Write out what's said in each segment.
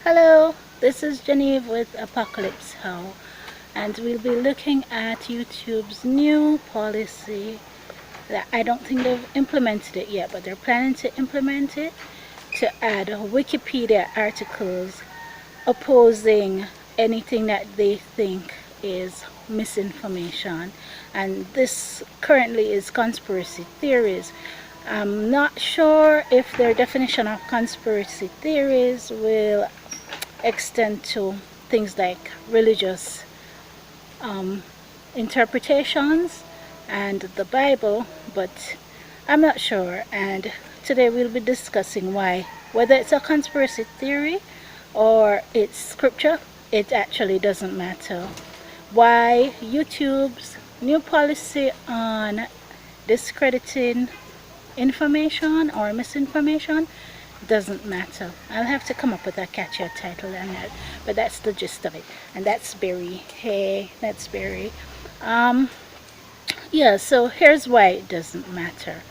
Hello, this is Genevieve with Apocalypse How, and we'll be looking at YouTube's new policy that I don't think they've implemented it yet, but they're planning to implement it to add Wikipedia articles opposing anything that they think is misinformation. And this currently is conspiracy theories. I'm not sure if their definition of conspiracy theories will extend to things like religious interpretations and the Bible, but I'm not sure. And today we'll be discussing why, whether it's a conspiracy theory or it's scripture, it actually doesn't matter. Why YouTube's new policy on discrediting information or misinformation doesn't matter. I'll have to come up with a catchier title than that, but that's the gist of it. And that's Beeri. Hey, that's Beeri. Yeah, so here's why it doesn't matter.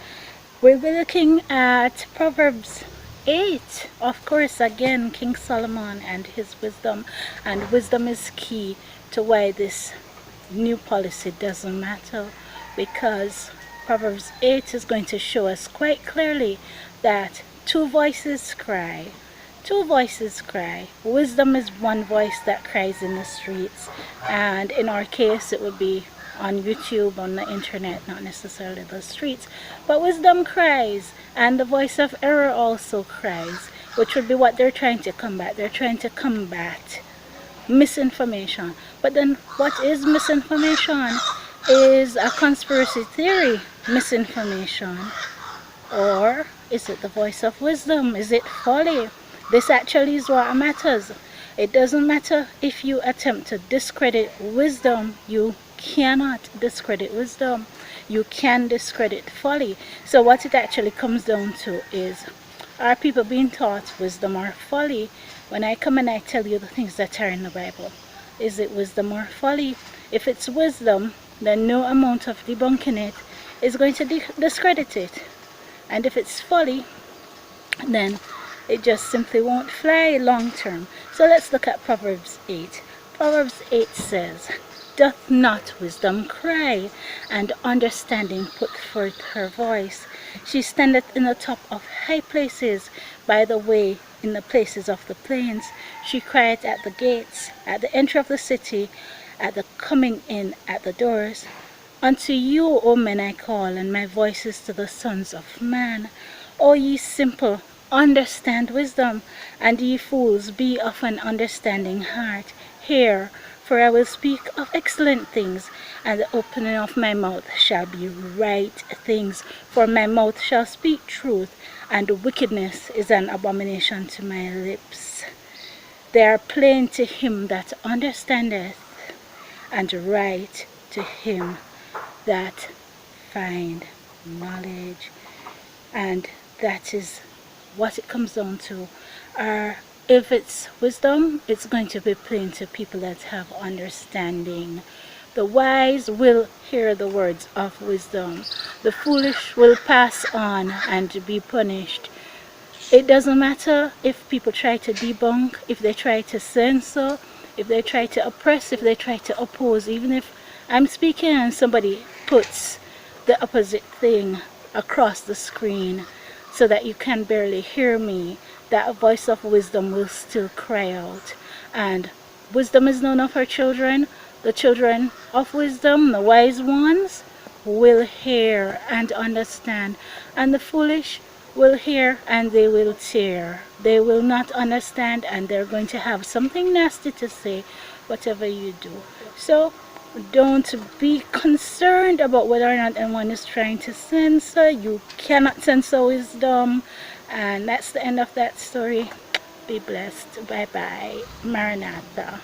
We'll be looking at Proverbs 8. Of course, again, King Solomon and his wisdom. And wisdom is key to why this new policy doesn't matter, because Proverbs 8 is going to show us quite clearly that two voices cry. Two voices cry. Wisdom is one voice that cries in the streets, and in our case it would be on YouTube, on the internet, not necessarily the streets. But wisdom cries, and the voice of error also cries, which would be what they're trying to combat. They're trying to combat misinformation. But then what is misinformation? Is a conspiracy theory misinformation? Or is it the voice of wisdom? Is it folly? This actually is what matters. It doesn't matter if you attempt to discredit wisdom. You cannot discredit wisdom. You can discredit folly. So what it actually comes down to is, are people being taught wisdom or folly? When I come and I tell you the things that are in the Bible, is it wisdom or folly? If it's wisdom, then no amount of debunking it is going to discredit it. And if it's folly, then it just simply won't fly long term. So let's look at Proverbs 8. Proverbs 8 says, "Doth not wisdom cry, and understanding put forth her voice? She standeth in the top of high places, by the way, in the places of the plains. She crieth at the gates, at the entry of the city, at the coming in at the doors. Unto you, O men, I call, and my voice is to the sons of man. O ye simple, understand wisdom, and ye fools, be of an understanding heart. Hear, for I will speak of excellent things, and the opening of my mouth shall be right things. For my mouth shall speak truth, and wickedness is an abomination to my lips. They are plain to him that understandeth, and right to him that find knowledge." And that is what it comes down to. If it's wisdom, it's going to be plain to people that have understanding. The wise will hear the words of wisdom. The foolish will pass on and be punished. It doesn't matter if people try to debunk, if they try to censor, if they try to oppress, if they try to oppose. Even if I'm speaking and somebody puts the opposite thing across the screen so that you can barely hear me, that voice of wisdom will still cry out. And wisdom is known of her children. The children of wisdom, the wise ones, will hear and understand. And the foolish will hear and they will tear. They will not understand, and they're going to have something nasty to say, whatever you do. So don't be concerned about whether or not anyone is trying to censor. You cannot censor wisdom. And that's the end of that story. Be blessed. Bye bye. Maranatha.